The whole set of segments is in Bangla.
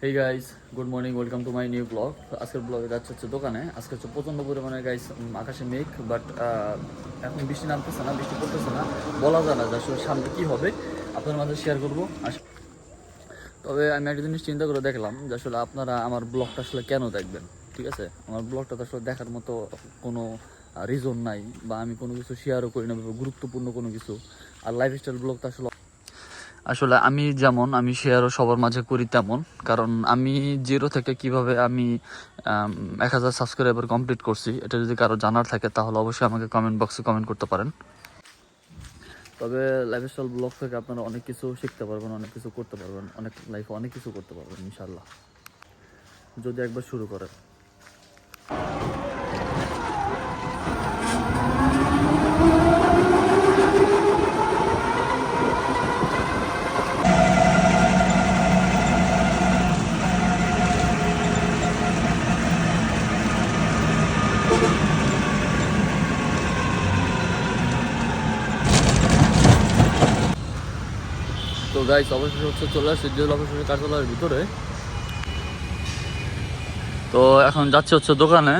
Hey guys, good morning, welcome to my new blog. আজকের ব্লগে যাচ্ছে দোকানে। আজকে হচ্ছে প্রচণ্ড পরিমাণে গাইস আকাশে মেঘ, বাট এখন বৃষ্টি নামতেছে না, বৃষ্টি পড়তেছে না। বলা যায় না যে আসলে সামনে কী হবে, আপনার মাঝে শেয়ার করবো। তবে আমি একটা জিনিস চিন্তা করে দেখলাম যে আসলে আপনারা আমার ব্লগটা আসলে কেন দেখবেন। ঠিক আছে, আমার ব্লগটা তো আসলে দেখার মতো কোনো রিজন নাই, বা আমি কোনো কিছু শেয়ারও করি না গুরুত্বপূর্ণ কোনো কিছু। আর লাইফস্টাইল ব্লগটা আসলে আসলে আমি যেমন আমি শেয়ারও সবার মাঝে করি তেমন, কারণ আমি জিরো থেকে কিভাবে আমি 1000 সাবস্ক্রাইবার কমপ্লিট করছি, এটা যদি কারো জানার থাকে তাহলে অবশ্যই আমাকে কমেন্ট বক্সে কমেন্ট করতে পারেন। তবে লাইফস্টাইল ব্লগ থেকে আপনারা অনেক কিছু শিখতে পারবেন, অনেক কিছু করতে পারবেন, অনেক লাইফে অনেক কিছু করতে পারবেন ইনশাল্লাহ, যদি একবার শুরু করেন। তো গাইস, অবশেষে হচ্ছে চলে আসছে জেলা অবশেষে কার্যালয়ের ভিতরে। তো এখন যাচ্ছে হচ্ছে দোকানে।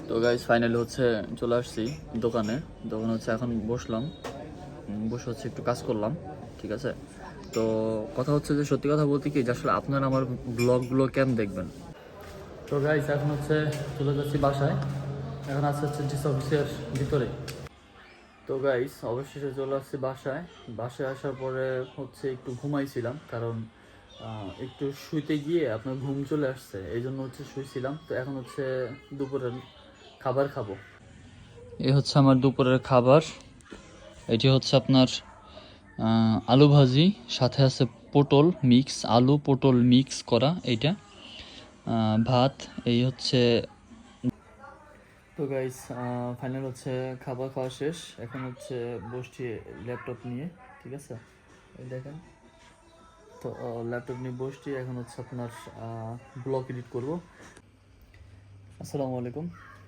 তো গাইস, ফাইনালি হচ্ছে চলে আসছি দোকানে। দোকানে হচ্ছে এখন বসলাম, বসে হচ্ছে একটু কাজ করলাম। ঠিক আছে, তো কথা হচ্ছে যে সত্যি কথা বলতে কি যে আসলে আপনারা আমার ব্লগগুলো কেন দেখবেন। তো গাইস, এখন হচ্ছে চলে যাচ্ছি বাসায়। এখন আসছে হচ্ছে ডিসি অফিসের ভিতরে। তো গাইস, অবশেষে চলে আসছি বাসায়। বাসায় আসার পরে হচ্ছে একটু ঘুমাইছিলাম, কারণ একটু শুইতে গিয়ে আপনার ঘুম চলে আসছে, এই জন্য হচ্ছে শুইছিলাম। তো এখন হচ্ছে দুপুরের খাবার খাবো। এই হচ্ছে আমার দুপুরের খাবার। এটি হচ্ছে আপনার আলু ভাজি, সাথে আছে পটল মিক্স, আলু পটল মিক্স করা এইটা, ভাত। এই হচ্ছে। তো গাইস, ফাইনাল হচ্ছে খাবার খাওয়া শেষ। এখন হচ্ছে বসছি ল্যাপটপ নিয়ে। ঠিক আছে, এই দেখেন। তো ল্যাপটপ নিয়ে বসছি, এখন হচ্ছে আপনার ব্লগ এডিট করব। আসসালামু আলাইকুম।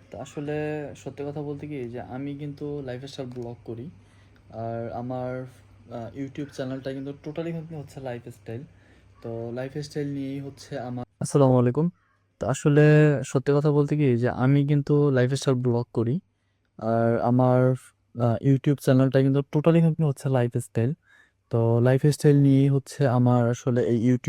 তো আসলে সত্যি কথা বলতে কি যে আমি কিন্তু লাইফস্টাইল ব্লগ করি, আর আমার ইউটিউব চ্যানেলটা কিন্তু টোটালি হচ্ছে লাইফস্টাইল। তো লাইফস্টাইল নিয়েই হচ্ছে আমার। আসসালামু আলাইকুম। তো আসলে সত্যি কথা বলতে কি যে আমি কিন্তু লাইফস্টাইল ব্লগ করি, আর আমার ইউটিউব চ্যানেলটা কিন্তু টোটালি হচ্ছে লাইফস্টাইল। তো লাইফস্টাইল নিয়েই হচ্ছে আমার আসলে এই ইউটিউব